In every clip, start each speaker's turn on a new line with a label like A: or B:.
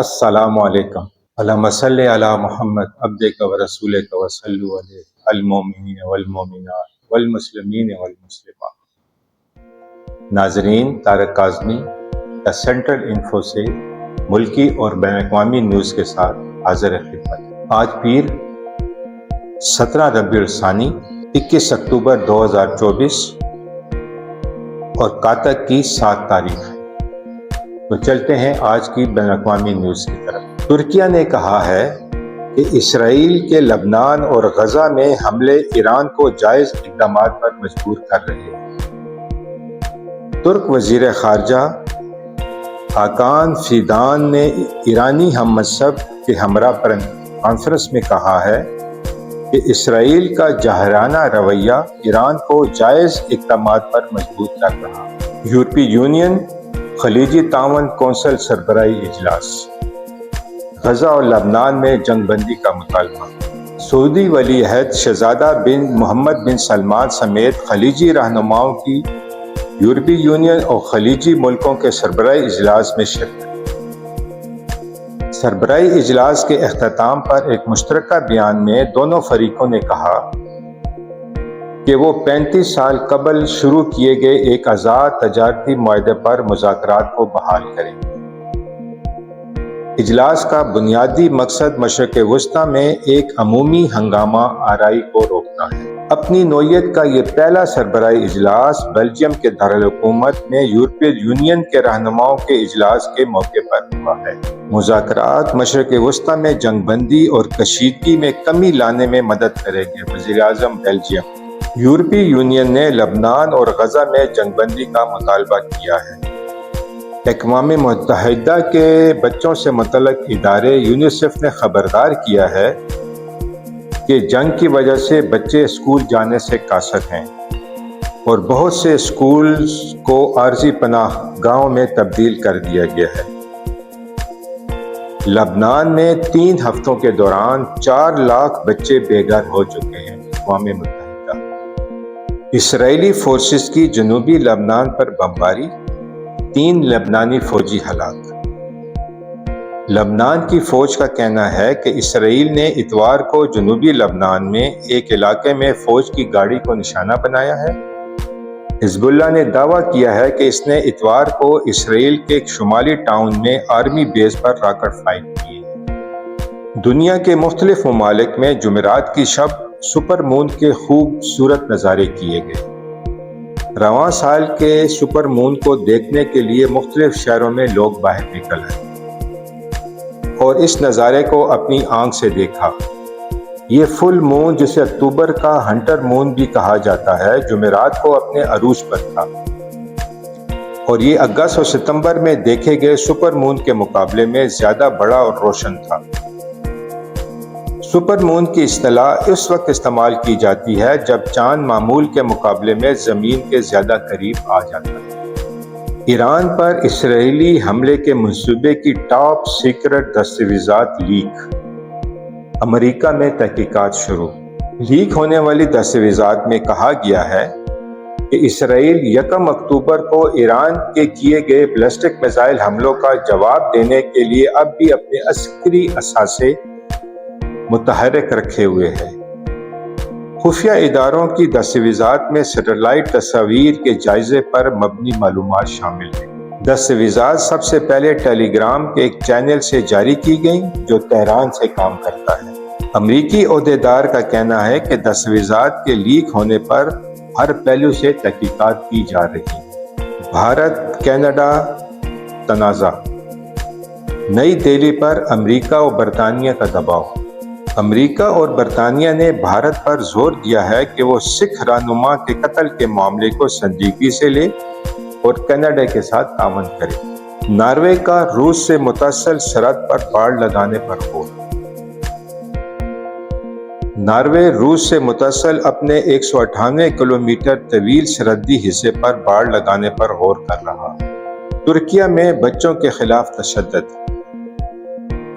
A: السلام علیکم اللہم صلی علی محمد عبدک و رسولک و صلو علیہ المومنین والمومنات والمسلمین والمسلمات۔ ناظرین، Tariq Kazmi the central info سے ملکی اور بین الاقوامی نیوز کے ساتھ حاضر خدمت۔ آج پیر 17 ربیع الثانی 21 اکتوبر 2024 اور کاتک کی 7 تاریخ ہے۔ تو چلتے ہیں آج کی بین الاقوامی نیوز کی طرف۔ ترکیہ نے کہا ہے کہ اسرائیل کے لبنان اور غزہ میں حملے ایران کو جائز اقدامات پر مجبور کر رہے ہیں۔ ترک وزیر خارجہ حاکان فیدان نے ایرانی ہم مذہب کے ہمراہ کانفرنس میں کہا ہے کہ اسرائیل کا جاہرانہ رویہ ایران کو جائز اقدامات پر مجبور کر رہا ہے۔ یورپی یونین خلیجی تعاون کونسل سربراہی اجلاس۔ غزہ اور لبنان میں جنگ بندی کا مطالبہ۔ سعودی ولی عہد شہزادہ بن محمد بن سلمان سمیت خلیجی رہنماؤں کی یورپی یونین اور خلیجی ملکوں کے سربراہی اجلاس میں شرکت۔ سربراہی اجلاس کے اختتام پر ایک مشترکہ بیان میں دونوں فریقوں نے کہا کہ وہ 35 سال قبل شروع کیے گئے ایک آزاد تجارتی معاہدے پر مذاکرات کو بحال کریں گے۔ اجلاس کا بنیادی مقصد مشرق وسطی میں ایک عمومی ہنگامہ آرائی کو روکنا ہے۔ اپنی نوعیت کا یہ پہلا سربراہی اجلاس بیلجیم کے دارالحکومت میں یورپی یونین کے رہنماؤں کے اجلاس کے موقع پر ہوا ہے۔ مذاکرات مشرق وسطی میں جنگ بندی اور کشیدگی میں کمی لانے میں مدد کریں گے۔ وزیر اعظم بیلجیم۔ یورپی یونین نے لبنان اور غزہ میں جنگ بندی کا مطالبہ کیا ہے۔ اقوام متحدہ کے بچوں سے متعلق ادارے یونیسیف نے خبردار کیا ہے کہ جنگ کی وجہ سے بچے اسکول جانے سے قاصر ہیں اور بہت سے اسکولز کو عارضی پناہ گاہوں میں تبدیل کر دیا گیا ہے۔ لبنان میں 3 ہفتوں کے دوران 4 لاکھ بچے بے گھر ہو چکے ہیں۔ اقوام متحدہ۔ اسرائیلی فورسز کی جنوبی لبنان پر بمباری، 3 لبنانی فوجی ہلاک۔ لبنان کی فوج کا کہنا ہے کہ اسرائیل نے اتوار کو جنوبی لبنان میں ایک علاقے میں فوج کی گاڑی کو نشانہ بنایا ہے۔ حزب اللہ نے دعویٰ کیا ہے کہ اس نے اتوار کو اسرائیل کے ایک شمالی ٹاؤن میں آرمی بیس پر راکٹ فائر کیے۔ دنیا کے مختلف ممالک میں جمعرات کی شب سپر مون کے خوبصورت نظارے کیے گئے۔ رواں سال کے سپر مون کو دیکھنے کے لیے مختلف شہروں میں لوگ باہر نکل آئے اور اس نظارے کو اپنی آنکھ سے دیکھا۔ یہ فل مون، جسے اکتوبر کا ہنٹر مون بھی کہا جاتا ہے، جمعرات کو اپنے عروج پر تھا اور یہ اگست اور ستمبر میں دیکھے گئے سپر مون کے مقابلے میں زیادہ بڑا اور روشن تھا۔ سپر مون کی اصطلاح اس وقت استعمال کی جاتی ہے جب چاند معمول کے مقابلے میں زمین کے زیادہ قریب آ جاتا ہے۔ ایران پر اسرائیلی حملے کے منصوبے کی ٹاپ سیکرٹ دستاویزات لیک۔ امریکہ میں تحقیقات شروع۔ لیک ہونے والی دستاویزات میں کہا گیا ہے کہ اسرائیل 1 اکتوبر کو ایران کے کیے گئے بیلسٹک میزائل حملوں کا جواب دینے کے لیے اب بھی اپنے عسکری اثاثے متحرک رکھے ہوئے ہے۔ خفیہ اداروں کی دستاویزات میں سیٹلائٹ تصاویر کے جائزے پر مبنی معلومات شامل ہیں۔ دستاویزات سب سے پہلے ٹیلی گرام کے ایک چینل سے جاری کی گئیں جو تہران سے کام کرتا ہے۔ امریکی عہدیدار کا کہنا ہے کہ دستاویزات کے لیک ہونے پر ہر پہلو سے تحقیقات کی جا رہی ہے۔ بھارت کینیڈا تنازع۔ نئی دہلی پر امریکہ اور برطانیہ کا دباؤ۔ امریکہ اور برطانیہ نے بھارت پر زور دیا ہے کہ وہ سکھ رہنما کے قتل کے معاملے کو سنجیدگی سے لے اور کینیڈا کے ساتھ تعاون کرے۔ ناروے کا روس سے متصل سرحد پر باڑ لگانے پر غور۔ ناروے روس سے متصل اپنے 198 کلومیٹر طویل سرحدی حصے پر باڑ لگانے پر غور کر رہا ہے۔ ترکیہ میں بچوں کے خلاف تشدد۔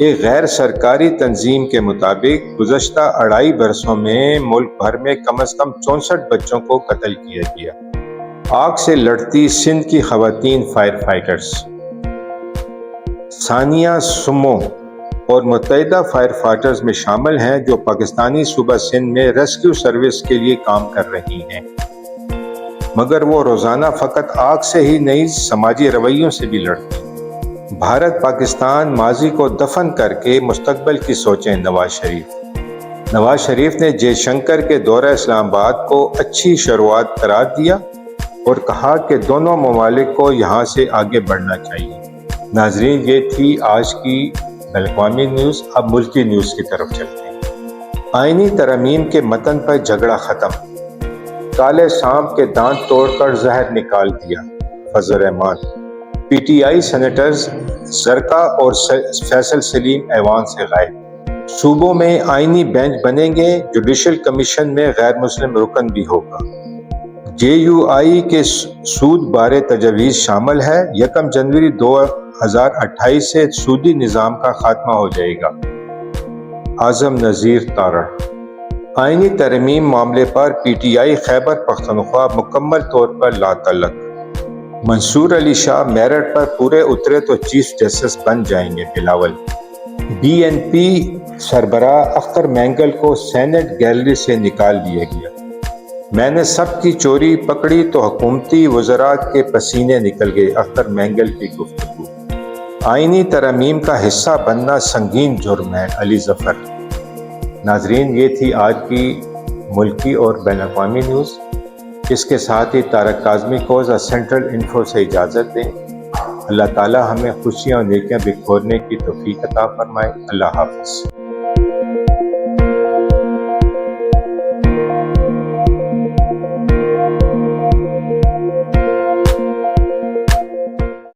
A: ایک غیر سرکاری تنظیم کے مطابق گزشتہ 2.5 برسوں میں ملک بھر میں کم از کم 64 بچوں کو قتل کیا گیا۔ آگ سے لڑتی سندھ کی خواتین فائر فائٹرز۔ ثانیہ سمو اور متحدہ فائر فائٹرز میں شامل ہیں جو پاکستانی صوبہ سندھ میں ریسکیو سروس کے لیے کام کر رہی ہیں، مگر وہ روزانہ فقط آگ سے ہی نہیں سماجی رویوں سے بھی لڑتی ہیں۔ بھارت پاکستان ماضی کو دفن کر کے مستقبل کی سوچیں۔ نواز شریف نے جے شنکر کے دورہ اسلام آباد کو اچھی شروعات قرار دیا اور کہا کہ دونوں ممالک کو یہاں سے آگے بڑھنا چاہیے۔ ناظرین، یہ تھی آج کی بین الاقوامی نیوز۔ اب ملکی نیوز کی طرف چلتے ہیں۔ آئینی ترامیم کے متن پر جھگڑا ختم، کالے سانپ کے دانت توڑ کر زہر نکال دیا، Fazl ur Rehman. P T I senators Zarqa اور فیصل سلیم ایوان سے غائب۔ صوبوں میں آئینی بینچ بنیں گے، جوڈیشل کمیشن میں غیر مسلم رکن بھی ہوگا۔ جے یو آئی کے سود بارے تجویز شامل ہے۔ 1 جنوری 2028 سے سودی نظام کا خاتمہ ہو جائے گا۔ اعظم نذیر تارڑ۔ آئینی ترمیم معاملے پر پی ٹی آئی خیبر پختونخوا مکمل طور پر لا تعلق۔ منصور علی شاہ میرٹ پر پورے اترے تو چیف جسٹس بن جائیں گے، بلاول۔ بی این پی سربراہ اختر مینگل کو سینٹ گیلری سے نکال دیا گیا۔ میں نے سب کی چوری پکڑی تو حکومتی وزراء کے پسینے نکل گئے، اختر مینگل کی گفتگو۔ آئینی ترامیم کا حصہ بننا سنگین جرم ہے، علی ظفر۔ ناظرین، یہ تھی آج کی ملکی اور بین الاقوامی نیوز۔ اس کے ساتھ ہی طارق کاظمی کو سینٹرل انفو سے اجازت دیں۔ اللہ تعالی ہمیں خوشیاں اور نیکیاں بکھورنے کی توفیق عطا فرمائے۔ اللہ حافظ۔